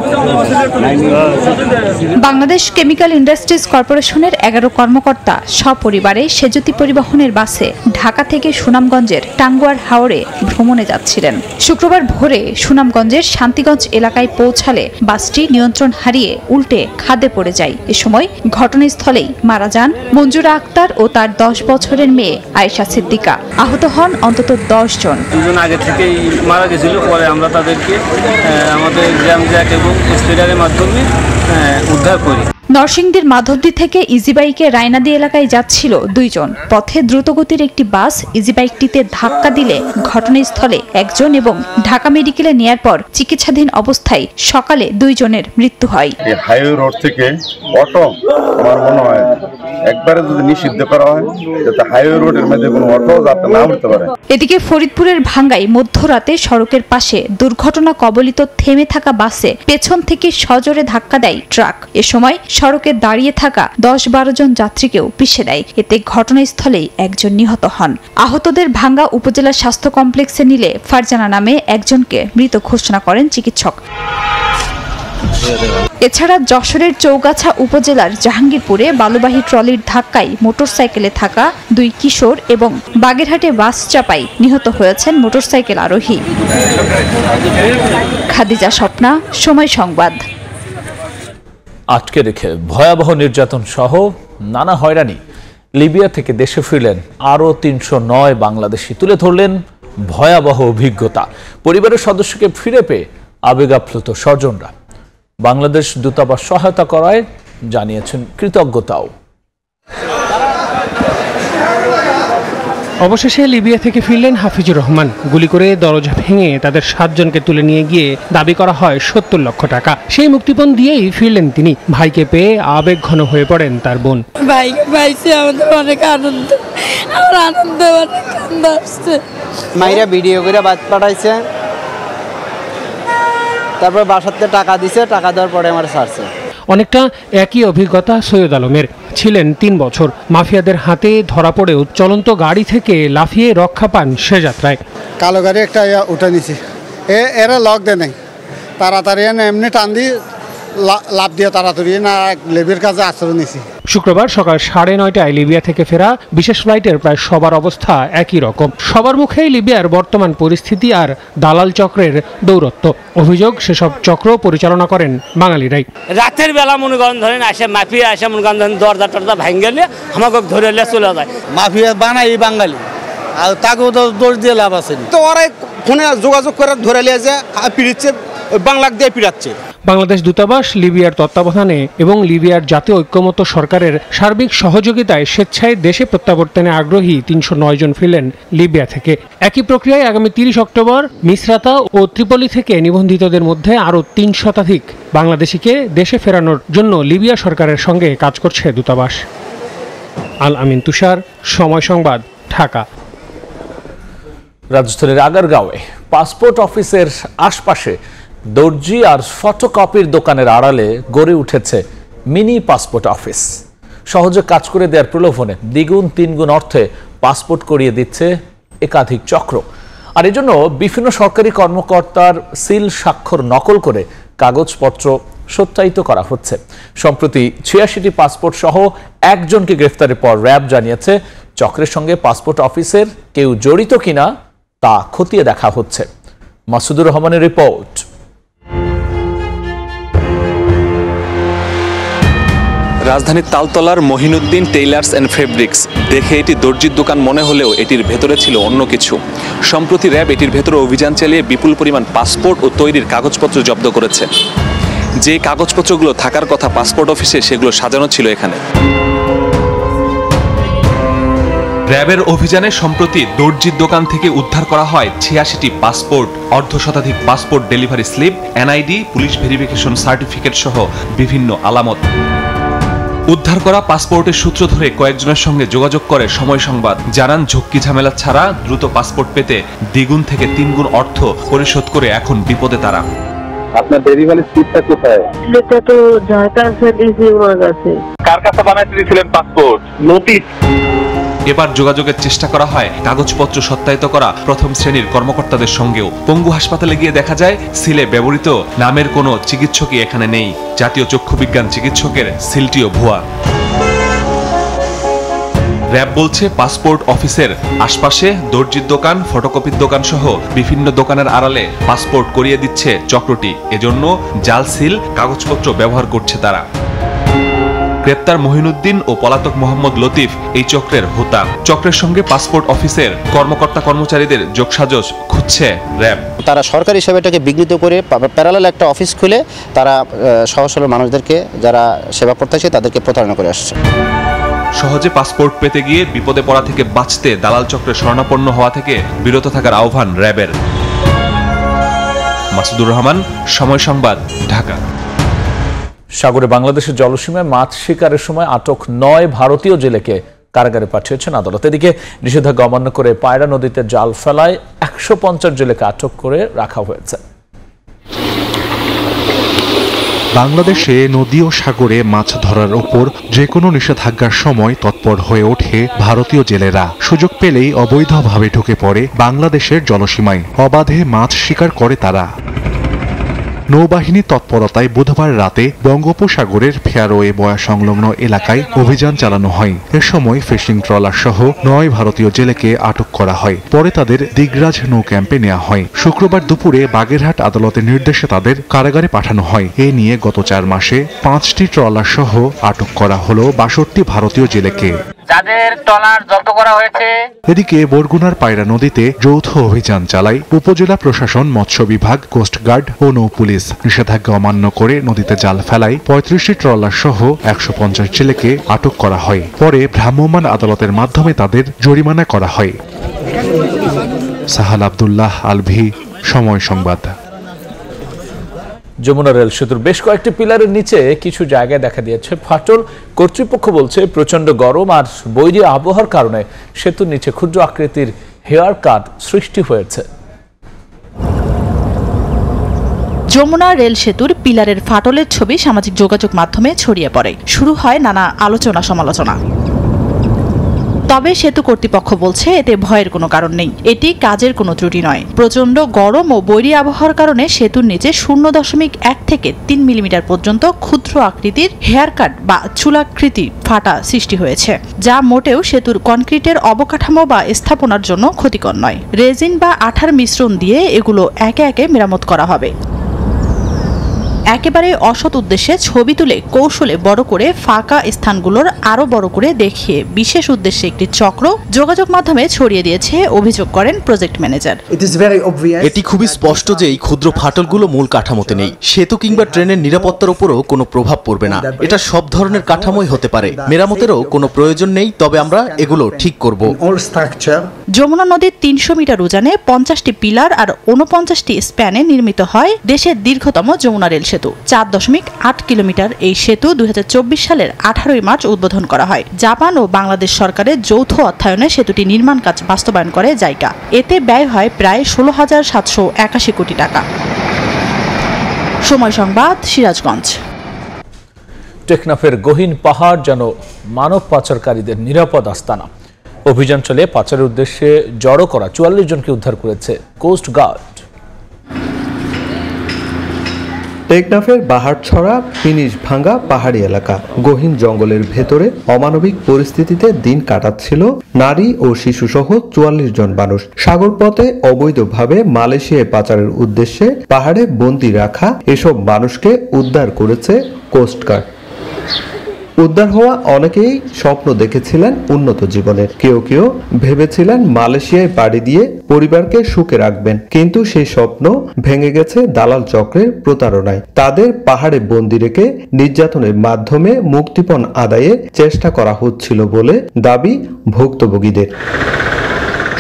বাংলাদেশ কেমিক্যাল ইন্ডাস্ট্রিজ কর্পোরেশনের 11 কর্মকর্তা সপরিবারে সেজুতি পরিবহনের বাসে ঢাকা থেকে সুনামগঞ্জের টাঙ্গুয়ার হাওরে ভ্রমণে যাচ্ছিলেন। শুক্রবার ভোরে সুনামগঞ্জের শান্তিগঞ্জ এলাকায় পৌঁছালে বাসটি নিয়ন্ত্রণ হারিয়ে উল্টে খাদে পড়ে যায়। এ সময় ঘটনাস্থলেই মারা যান মঞ্জুরা আক্তার ও তার 10 বছরের মেয়ে আয়েশা সিদ্দিকা। আহত হন অন্তত 10 জন। দুজন আগে থেকেই মারা গেছিল, পরে আমরা তাদেরকে আমাদের জ্যাম জ্যাক এবং স্ট্রেচারের মাধ্যমে উদ্ধার করি। নরসিংদীর মাধবদী থেকে ইজিবাইকে রায়নাদি এলাকায় যাচ্ছিল 2 জন। পথে দ্রুতগতির একটি বাস ইজিবাইকটিতে ধাক্কা দিলে ঘটনাস্থলে 1 জন এবং ঢাকা মেডিকেলে নেয়ার পর চিকিৎসাধীন অবস্থায় সকালে 2 জনের মৃত্যু হয়। এই হাইওয়ে রোড থেকে অটো আমার মনে হয় একবারে যদি নিষিদ্ধ করা হয়, যাতে হাইওয়ে রোডের মধ্যে কোনো অটো যাতে না উঠতে পারে। এদিকে ফরিদপুরের ভাঙ্গায় মধ্যরাতে সড়কের পাশে দুর্ঘটনা কবলিত থেমে থাকা বাসে পেছন থেকে সজোরে ধাক্কা দেয় ট্রাক। এ সময় সড়কে দাঁড়িয়ে থাকা 10-12 জন যাত্রীকেও পিষে দেয়। এতে ঘটনাস্থলেই 1 জন নিহত হন। আহতদের ভাঙ্গা উপজেলা স্বাস্থ্য কমপ্লেক্সে নিলে ফারজানা নামে 1 জনকে মৃত ঘোষণা করেন চিকিৎসক। এছাড়া যশোরের চৌগাছা উপজেলার জাহাঙ্গীরপুরে বালুবাহী ট্রলির ধাক্কায় মোটরসাইকেলে থাকা 2 কিশোর এবং বাগেরহাটে বাস চাপায় নিহত হয়েছেন মোটরসাইকেল আরোহী। খাদিজা স্বপ্না, সময় সংবাদ। আটকে রেখে ভয়াবহ নির্যাতন সহ নানা হয়রানি, লিবিয়া থেকে দেশে ফিরলেন আরও 309 বাংলাদেশি। তুলে ধরলেন ভয়াবহ অভিজ্ঞতা। পরিবারের সদস্যকে ফিরে পেয়ে আবেগ আপ্লুত স্বজনরা। বাংলাদেশ দূতাবাস সহায়তা করায় জানিয়েছেন কৃতজ্ঞতাও। অবশেষে লিবিয়া থেকে ফিরলেন হাফিজুর রহমান। গুলি করে দরজা ভেঙে তাদের 7 জনকে তুলে নিয়ে গিয়ে দাবি করা হয় 70 লক্ষ টাকা। সেই মুক্তিপণ দিয়েই ফিরলেন তিনি। ভাইকে পেয়ে আবেগ ঘন হয়ে পড়েন তার বোন। ভাইকে আমাদের অনেক আনন্দ, আমার আনন্দ অনেক কান্দ আসছে। মাইরা ভিডিও করে বাদ পাঠাইছে, তারপর বাসাতে টাকা দিছে, টাকা দেওয়ার পরে আমার ছাড়ছে। অনেকটা একই অভিজ্ঞতা সৈয়দ আলমের। ছিলেন 3 বছর। মাফিয়াদের হাতে ধরা পড়েও চলন্ত গাড়ি থেকে লাফিয়ে রক্ষা পান সে যাত্রায়। কালো গাড়ি একটা উঠে নিছে, এরা লক দেয় নাই, তাড়াতাড়ি এমনি টান দিয়ে লাভ দিয়ে তাড়াতাড়ি না লেবের কাজে আশ্রয় নিয়েছি। শুক্রবার সকাল 9:30টায় লিবিয়া থেকে ফেরা বিশেষ ফ্লাইটের প্রায় সবার অবস্থা একই রকম। সবার মুখেই লিবিয়ার বর্তমান পরিস্থিতি আর দালাল চক্রের দৌরত্ব। অভিযোগ সেসব চক্র পরিচালনা করেন বাঙালিরাই। রাতের বেলা মনে করেন ধরেন আসে মাফিয়া আসে মনে করেন দরজা টরজা ভাঙে নিয়ে আমাকে ধরে নিয়ে চলে যায়। মাফিয়া বানাই বাঙালি আর তাকেও তো দোষ দিয়ে লাভ আছে। তো ওরাই ফোনে যোগাযোগ করে ধরে নিয়ে যায়, পিড়িচ্ছে, বাংলা দিয়ে পিড়াচ্ছে। বাংলাদেশ দূতাবাস লিবিয়ার তত্ত্বাবধানে এবং লিবিয়ার জাতীয় ঐক্যমত্য সরকারের সার্বিক সহযোগিতায় স্বেচ্ছায় দেশে প্রত্যাবর্তনে আগ্রহী 309 জন ফিরলেন লিবিয়া থেকে। একই প্রক্রিয়ায় আগামী 30 অক্টোবর মিসরাতা ও ত্রিপলি থেকে নিবন্ধিতদের মধ্যে আরও 3 শতাধিক বাংলাদেশিকে দেশে ফেরানোর জন্য লিবিয়া সরকারের সঙ্গে কাজ করছে দূতাবাস। আল আমিন তুষার, সময় সংবাদ, ঢাকা। রাজধানীর আগারগাঁওয়ে পাসপোর্ট অফিসের আশপাশে দর্জি আর ফটোকপির দোকানের আড়ালে গড়ে উঠেছে মিনি পাসপোর্ট অফিস। সহজে কাজ করে দেওয়ার প্রলোভনে দ্বিগুণ তিনগুণ অর্থে পাসপোর্ট করিয়ে দিচ্ছে একাধিক চক্র। আর এজন্য বিভিন্ন সরকারি কর্মকর্তার সিল স্বাক্ষর নকল করে কাগজপত্র সত্যায়িত করা হচ্ছে। সম্প্রতি 86টি পাসপোর্ট সহ একজনকে গ্রেফতারের পর র্যাব জানিয়েছে চক্রের সঙ্গে পাসপোর্ট অফিসের কেউ জড়িত কিনা তা খতিয়ে দেখা হচ্ছে। মাসুদুর রহমানের রিপোর্ট। রাজধানীর তালতলার মহিনুদ্দিন টেইলার্স অ্যান্ড ফেব্রিক্স দেখে এটি দর্জির দোকান মনে হলেও এটির ভেতরে ছিল অন্য কিছু। সম্প্রতি র্যাব এটির ভেতরে অভিযান চালিয়ে বিপুল পরিমাণ পাসপোর্ট ও তৈরির কাগজপত্র জব্দ করেছে। যে কাগজপত্রগুলো থাকার কথা পাসপোর্ট অফিসে সেগুলো সাজানো ছিল এখানে। র্যাবের অভিযানে সম্প্রতি দর্জির দোকান থেকে উদ্ধার করা হয় 86টি পাসপোর্ট, অর্ধশতাধিক passport delivery slip, NID, police verification certificate সহ বিভিন্ন আলামত। উদ্ধার করা পাসপোর্টের সূত্র ধরে কয়েকজনের সঙ্গে যোগাযোগ করে সময় সংবাদ। জানান ঝক্কি ঝামেলা ছাড়া দ্রুত পাসপোর্ট পেতে দ্বিগুণ থেকে তিনগুণ অর্থ পরিশোধ করে এখন বিপদে তারা। আপনার ডেলিভারি স্লিপটা কোথায়? এটা তো যার কাছে দিয়েছি ওর কাছে। কার কাছে বানাইতে দিয়েছিলেন পাসপোর্ট? নোটিশ। এবার যোগাযোগের চেষ্টা করা হয় কাগজপত্র সত্যায়িত করা প্রথম শ্রেণীর কর্মকর্তাদের সঙ্গেও। পঙ্গু হাসপাতালে গিয়ে দেখা যায় সিলে ব্যবহৃত নামের কোনো চিকিৎসকই এখানে নেই। জাতীয় চক্ষু বিজ্ঞান চিকিৎসকের সিলটিও ভুয়া। র্যাব বলছে পাসপোর্ট অফিসের আশপাশে দর্জির দোকান, ফটোকপির দোকান সহ বিভিন্ন দোকানের আড়ালে পাসপোর্ট করিয়ে দিচ্ছে চক্রটি। এজন্য জাল সিল কাগজপত্র ব্যবহার করছে তারা। গ্রেপ্তার মহিনুদ্দিন ও পলাতক মোহাম্মদ লতিফ এই চক্রের হোতা। চক্রের সঙ্গে পাসপোর্ট অফিসের কর্মকর্তা কর্মচারীদের যোগসাজশ খুঁজছে র্যাব। তারা সরকারি হিসেবে এটাকে বিঘ্নিত করে প্যারালাল একটা অফিস খুলে তারা সহজ সরল মানুষদেরকে যারা সেবা প্রত্যাশী তাদেরকে প্রতারণা করে আসছে। সহজে পাসপোর্ট পেতে গিয়ে বিপদে পড়া থেকে বাঁচতে দালাল চক্রের শরণাপন্ন হওয়া থেকে বিরত থাকার আহ্বান র্যাবের। মাসুদুর রহমান, সময় সংবাদ, ঢাকা। সাগরে বাংলাদেশের জলসীমায় মাছ শিকারের সময় আটক 9 ভারতীয় জেলেকে কারাগারে পাঠিয়েছেন আদালত। এদিকে নিষেধাজ্ঞা অমান্য করে পায়রা নদীতে জাল ফেলায় 150 জেলেকে আটক করে রাখা হয়েছে। বাংলাদেশে নদী ও সাগরে মাছ ধরার ওপর যে কোনো নিষেধাজ্ঞার সময় তৎপর হয়ে ওঠে ভারতীয় জেলেরা। সুযোগ পেলেই অবৈধভাবে ঢুকে পড়ে বাংলাদেশের জলসীমায়, অবাধে মাছ শিকার করে তারা। নৌবাহিনী তৎপরতায় বুধবার রাতে বঙ্গোপসাগরের ফেয়ারওয়ে বয়া সংলগ্ন এলাকায় অভিযান চালানো হয়। এ সময় ফিশিং ট্রলার সহ 9 ভারতীয় জেলেকে আটক করা হয়। পরে তাদের দিগরাজ নৌ ক্যাম্পে নেওয়া হয়। শুক্রবার দুপুরে বাগেরহাট আদালতের নির্দেশে তাদের কারাগারে পাঠানো হয়। এ নিয়ে গত 4 মাসে 5টি ট্রলার সহ আটক করা হলো 62 ভারতীয় জেলেকে। যাদের ট্রলার জব্দ করা হয়েছে। এদিকে বরগুনার পায়রা নদীতে যৌথ অভিযান চালায় উপজেলা প্রশাসন, মৎস্য বিভাগ, কোস্টগার্ড ও নৌ পুলিশ। নিষেধাজ্ঞা অমান্য করে নদীতে জাল ফেলায় 35টি ট্রলার সহ 150 জেলেকে আটক করা হয়। পরে ভ্রাম্যমাণ আদালতের মাধ্যমে তাদের জরিমানা করা হয়। সাহাল আব্দুল্লাহ আলভি, সময় সংবাদ। যমুনা রেল সেতুর বেশ কয়েকটি পিলারের নিচে কিছু জায়গায় দেখা দিয়েছে ফাটল। কর্তৃপক্ষ বলছে প্রচন্ড গরম আর বৈরী আবহাওয়ার কারণে সেতুর নিচে ক্ষুদ্র আকৃতির হেয়ার কাট সৃষ্টি হয়েছে। যমুনা রেল সেতুর পিলারের ফাটলের ছবি সামাজিক যোগাযোগ মাধ্যমে ছড়িয়ে পড়ে। শুরু হয় নানা আলোচনা সমালোচনা। তবে সেতু কর্তৃপক্ষ বলছে এতে ভয়ের কোনো কারণ নেই, এটি কাজের কোনো ত্রুটি নয়। প্রচণ্ড গরম ও বৈরী আবহাওয়ার কারণে সেতুর নিচে 0.1 থেকে 3 মিলিমিটার পর্যন্ত ক্ষুদ্র আকৃতির হেয়ার কাট বা চুলাকৃতি ফাটা সৃষ্টি হয়েছে, যা মোটেও সেতুর কনক্রিটের অবকাঠামো বা স্থাপনার জন্য ক্ষতিকর নয়। রেজিন বা আঠার মিশ্রণ দিয়ে এগুলো একে একে মেরামত করা হবে। একেবারে অসৎ উদ্দেশ্যে ছবি তুলে কৌশলে বড় করে ফাঁকা স্থানগুলোর আরো বড় করে দেখিয়ে বিশেষ উদ্দেশ্যে একটি চক্র যোগাযোগ মাধ্যমে ছড়িয়ে দিয়েছে অভিযোগ করেন প্রজেক্ট ম্যানেজার। এটি খুবই স্পষ্ট যে এই ক্ষুদ্র ফাটলগুলো মূল কাঠামোতে নেই। সেতু কিংবা ট্রেনের নিরাপত্তার উপরও কোনো প্রভাব পড়বে না। এটা সব ধরনের কাঠামোই হতে পারে, মেরামতেরও কোনো প্রয়োজন নেই, তবে আমরা এগুলো ঠিক করব। যমুনা নদীর 300 মিটার উজানে 50টি পিলার আর 49টি স্প্যানে নির্মিত হয় দেশের দীর্ঘতম যমুনা রেল সেতু। 4.8 কিলোমিটার এই সেতু 2024 সালের 18 মার্চ উদ্বোধন করা হয়। জাপান ও বাংলাদেশ সরকারের যৌথ অর্থায়নে সেতুটি নির্মাণ কাজ বাস্তবায়ন করে জাইকা। এতে ব্যয় হয় প্রায় 16,781 কোটি টাকা। সময় সংবাদ, সিরাজগঞ্জ। টেকনাফের গহীন পাহাড় যেন মানব পাচারকারীদের নিরাপদ আস্তানা। অভিযান চলে পাচারের উদ্দেশ্যে জড়ো করা 44 জনকে উদ্ধার করেছে কোস্ট গার্ড। টেকনাফের বাহারছড়া ফিনিশ ভাঙ্গা পাহাড়ি এলাকা গহীন জঙ্গলের ভেতরে অমানবিক পরিস্থিতিতে দিন কাটাচ্ছিল নারী ও শিশু সহ 44 জন মানুষ। সাগরপথে অবৈধভাবে মালয়েশিয়ায় পাচারের উদ্দেশ্যে পাহাড়ে বন্দী রাখা এসব মানুষকে উদ্ধার করেছে কোস্টগার্ড। উদ্ধার হওয়া অনেকেই স্বপ্ন দেখেছিলেন উন্নত জীবনের, কেউ কেউ ভেবেছিলেন মালয়েশিয়ায় পাড়ি দিয়ে পরিবারকে সুখে রাখবেন, কিন্তু সেই স্বপ্ন ভেঙে গেছে দালাল চক্রের প্রতারণায়। তাদের পাহাড়ে বন্দি রেখে নির্যাতনের মাধ্যমে মুক্তিপণ আদায়ে চেষ্টা করা হচ্ছিল বলে দাবি ভুক্তভোগীদের।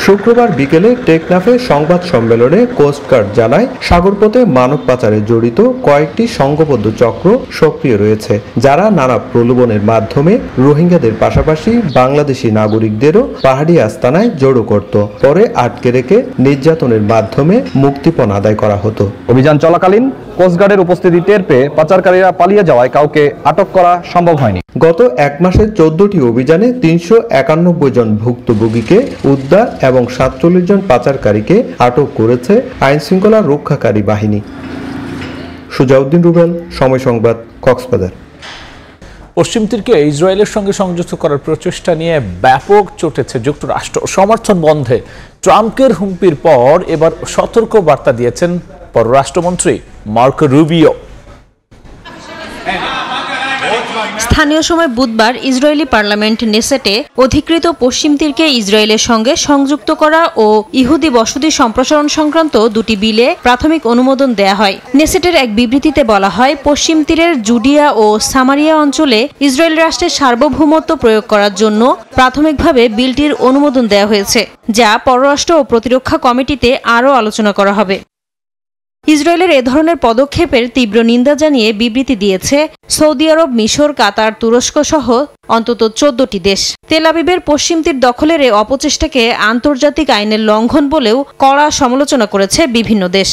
শুক্রবার বিকেলে টেকনাফে সংবাদ সম্মেলনে কোস্টগার্ড জানায়, সাগরপথে মানব পাচারে জড়িত কয়েকটি সংঘবদ্ধ চক্র সক্রিয় রয়েছে, যারা নানা প্রলোভনের মাধ্যমে রোহিঙ্গাদের পাশাপাশি বাংলাদেশি নাগরিকদেরও পাহাড়ি আস্তানায় জড়ো করত। পরে আটকে রেখে নির্যাতনের মাধ্যমে মুক্তিপণ আদায় করা হতো। অভিযান চলাকালীন কোস্টগার্ডের উপস্থিতি টের পেয়ে পাচারকারীরা পালিয়ে যাওয়ায় কাউকে আটক করা সম্ভব হয়নি। গত এক মাসে 14টি অভিযানে 391 জন ভুক্তভোগীকে উদ্ধার এবং 47 জন পাচারকারীকে আটক করেছে আইন শৃঙ্খলা রক্ষাকারী বাহিনী। সুজাউদ্দিন রুবেল, সময় সংবাদ, কক্সবাজার। পশ্চিম তীরকে ইসরায়েলের সঙ্গে সংযুক্ত করার প্রচেষ্টা নিয়ে ব্যাপক চটেছে যুক্তরাষ্ট্র। সমর্থন বন্ধে ট্রাম্পের হুমকির পর এবার সতর্ক বার্তা দিয়েছেন পররাষ্ট্রমন্ত্রী মার্কো রুবিও। স্থানীয় সময় বুধবার ইসরায়েলি পার্লামেন্ট নেসেটে অধিকৃত পশ্চিম তীরকে ইসরায়েলের সঙ্গে সংযুক্ত করা ও ইহুদি বসতি সম্প্রসারণ সংক্রান্ত দুটি বিলে প্রাথমিক অনুমোদন দেয়া হয়। নেসেটের এক বিবৃতিতে বলা হয়, পশ্চিম তীরের জুডিয়া ও সামারিয়া অঞ্চলে ইসরায়েল রাষ্ট্রের সার্বভৌমত্ব প্রয়োগ করার জন্য প্রাথমিকভাবে বিলটির অনুমোদন দেওয়া হয়েছে, যা পররাষ্ট্র ও প্রতিরক্ষা কমিটিতে আরও আলোচনা করা হবে। ইসরায়েলের এ ধরনের পদক্ষেপের তীব্র নিন্দা জানিয়ে বিবৃতি দিয়েছে সৌদি আরব, মিশর, কাতার, তুরস্ক সহ অন্তত 14টি দেশ। তেল আবিবের পশ্চিম তীর দখলের এই অপচেষ্টাকে আন্তর্জাতিক আইনের লঙ্ঘন বলেও কড়া সমালোচনা করেছে বিভিন্ন দেশ।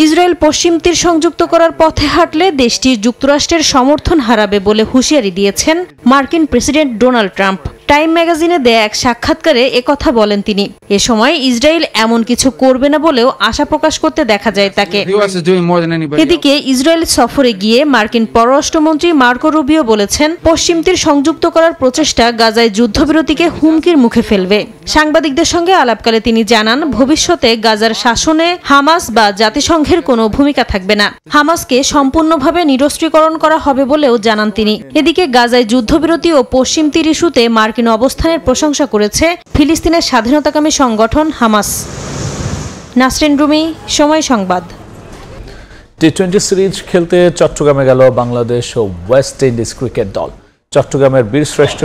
ইসরায়েল পশ্চিম তীর সংযুক্ত করার পথে হাঁটলে দেশটি যুক্তরাষ্ট্রের সমর্থন হারাবে বলে হুঁশিয়ারি দিয়েছেন মার্কিন প্রেসিডেন্ট ডোনাল্ড ট্রাম্প। টাইম ম্যাগাজিনে দেয়া এক সাক্ষাৎকারে একথা বলেন তিনি। এ সময় ইসরায়েল এমন কিছু করবে না বলেও আশা প্রকাশ করতে দেখা যায় তাকে। এদিকে ইসরায়েল সফরে গিয়ে মার্কিন পররাষ্ট্রমন্ত্রী মার্কো রুবিও বলেছেন, পশ্চিম তীর সংযুক্ত করার প্রচেষ্টা গাজায় যুদ্ধবিরতিকে হুমকির মুখে ফেলবে। সাংবাদিকদের সঙ্গে আলাপকালে তিনি জানান, ভবিষ্যতে গাজার শাসনে হামাস বা জাতিসংঘের কোনো ভূমিকা থাকবে না। হামাসকে সম্পূর্ণভাবে নিরস্ত্রীকরণ করা হবে বলেও জানান তিনি। এদিকে গাজায় যুদ্ধবিরতি ও পশ্চিম তীর ইস্যুতে মার্কিন অবস্থানের প্রশংসা করেছে ফিলিস্তিনের স্বাধীনতাকামী সংগঠন হামাস। নাসরিন রুমি, সময় সংবাদ। টি-20 সিরিজ খেলতে চট্টগ্রামে গেল বাংলাদেশ ও ওয়েস্ট ইন্ডিজ ক্রিকেট দল। চট্টগ্রামের বীরশ্রেষ্ঠ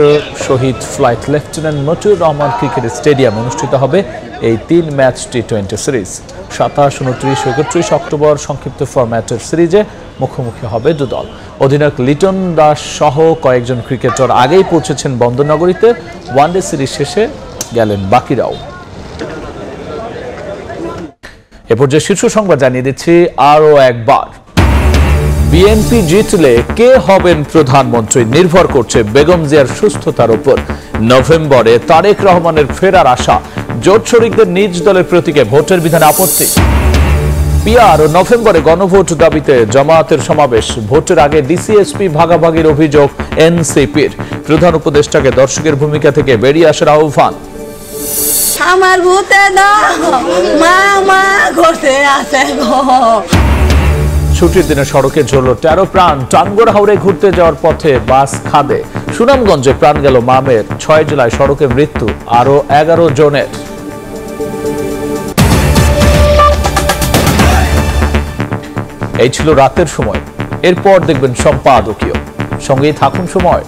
শহীদ flight lieutenant Motiur Rahman cricket স্টেডিয়ামে অনুষ্ঠিত হবে এই 3 ম্যাচ টি-20 সিরিজ। 27, 29, 31 অক্টোবর সংক্ষিপ্ত ফরম্যাটের সিরিজে মুখোমুখি হবে দু দল। অধিনায়ক লিটন দাস সহ কয়েকজন ক্রিকেটার আগেই পৌঁছেছেন বন্দরনগরীতে। ওয়ানডে সিরিজ শেষে গেলেন বাকিরাও। এ পর্যায়ে শীর্ষ সংবাদ জানিয়ে দিচ্ছি আরও একবার। বিএনপি জিতলে কে হবেন প্রধানমন্ত্রী নির্ভর করছে বেগম জিয়ার সুস্থতার উপর। নভেম্বরে তারেক রহমানের ফেরার আশা, জোট শরিকদের নিজ দলের প্রতীকে ভোটের বিধানে আপত্তি। পিআর ও নভেম্বরে গণভোট দাবিতে জামায়াতের সমাবেশ, ভোটের আগে ডিসিএসপি ভাগাভাগির অভিযোগ এনসিপির। প্রধান উপদেষ্টাকে দর্শকের ভূমিকা থেকে বেরিয়ে আসার আহ্বান। আমার ভূতে মা ঘটে আছে গো। ছুটির দিনে সড়কে ঝরল 13 প্রাণ। টাঙ্গুয়ার হাওরে ঘুরতে যাওয়ার পথে বাস খাদে। সুনামগঞ্জে প্রাণ গেল মামের। 6 জেলায় সড়কে মৃত্যু আরো 11 জনের। এই ছিল রাতের সময়। এরপর দেখবেন সম্পাদকীয়। সঙ্গেই থাকুন সময়।